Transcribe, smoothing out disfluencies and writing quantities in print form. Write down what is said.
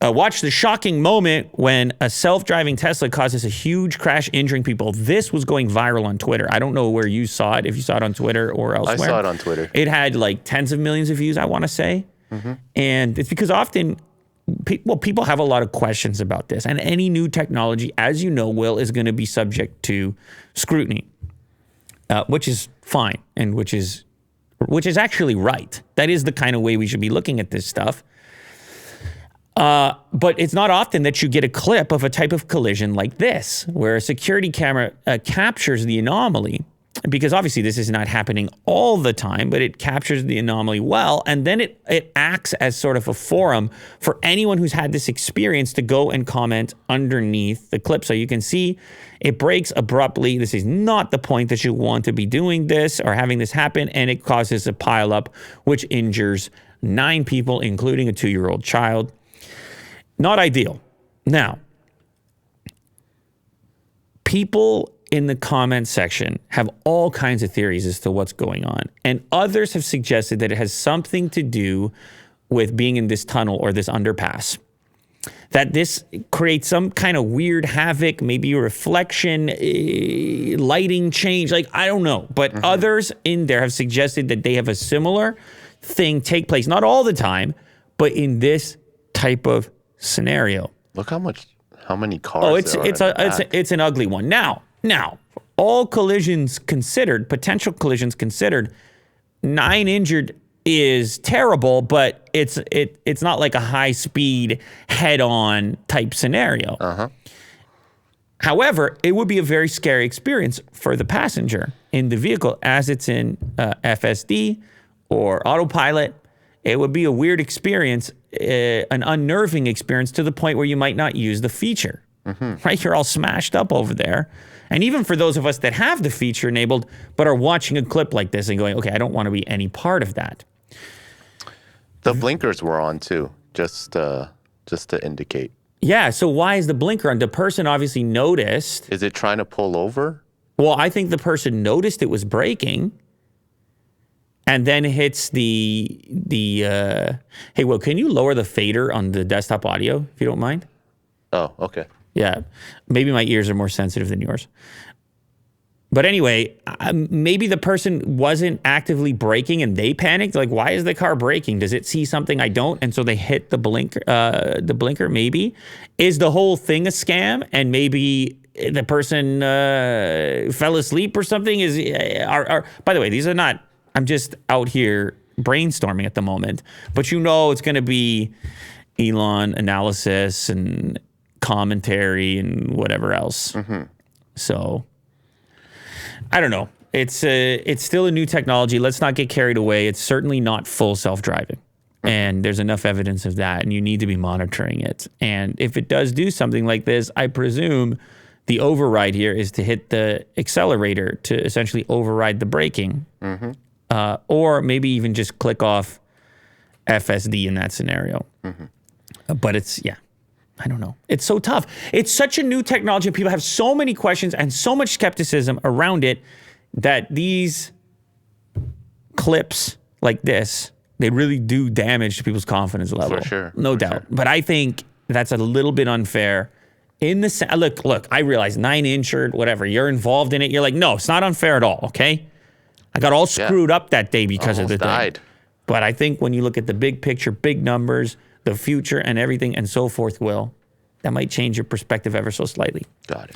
Watch the shocking moment when a self-driving Tesla causes a huge crash, injuring people. This was going viral on Twitter. I don't know where you saw it, if you saw it on Twitter or elsewhere. I saw it on Twitter. It had like tens of millions of views, I want to say. And it's because often, people have a lot of questions about this. And any new technology, as you know, Will, is going to be subject to scrutiny, which is fine and which is actually right. That is the kind of way we should be looking at this stuff. But it's not often that you get a clip of a type of collision like this, where a security camera captures the anomaly, because obviously this is not happening all the time, but it captures the anomaly well, and then it acts as sort of a forum for anyone who's had this experience to go and comment underneath the clip. So you can see it breaks abruptly. This is not the point that you want to be doing this or having this happen, and it causes a pileup, which injures 9 people, including a 2-year-old child. Not ideal. Now, people in the comment section have all kinds of theories as to what's going on. And others have suggested that it has something to do with being in this tunnel or this underpass. That this creates some kind of weird havoc, maybe a reflection, lighting change. Like, I don't know. But others in there have suggested that they have a similar thing take place. Not all the time, but in this type of scenario. Look how many cars it's an ugly one. Now, all collisions considered, potential collisions considered, 9 injured is terrible, but it's not like a high speed head on type scenario. However, it would be a very scary experience for the passenger in the vehicle as it's in FSD or autopilot. It would be a weird experience, an unnerving experience to the point where you might not use the feature, right? You're all smashed up over there. And even for those of us that have the feature enabled, but are watching a clip like this and going, okay, I don't want to be any part of that. The blinkers were on too, just to indicate. Yeah, so why is the blinker on? The person obviously noticed. Is it trying to pull over? Well, I think the person noticed it was braking. And then hits the hey, Will, can you lower the fader on the desktop audio, if you don't mind? Oh, okay. Yeah, maybe my ears are more sensitive than yours. But anyway, maybe the person wasn't actively braking and they panicked. Like, why is the car braking? Does it see something I don't? And so they hit the blinker, maybe. Is the whole thing a scam? And maybe the person fell asleep or something? By the way, these are not... I'm just out here brainstorming at the moment, but it's going to be Elon analysis and commentary and whatever else. So I don't know. It's still a new technology. Let's not get carried away. It's certainly not full self-driving, and there's enough evidence of that, and you need to be monitoring it. And if it does do something like this, I presume the override here is to hit the accelerator to essentially override the braking. Or maybe even just click off FSD in that scenario. But I don't know. It's so tough. It's such a new technology. People have so many questions and so much skepticism around it that these clips like this, they really do damage to people's confidence level. For sure. No doubt. But I think that's a little bit unfair. Look, I realize 9 injured, whatever. You're involved in it. You're like, no, it's not unfair at all, okay? I got all screwed up that day because of the thing. But I think when you look at the big picture, big numbers, the future and everything and so forth, Will, that might change your perspective ever so slightly. Got it.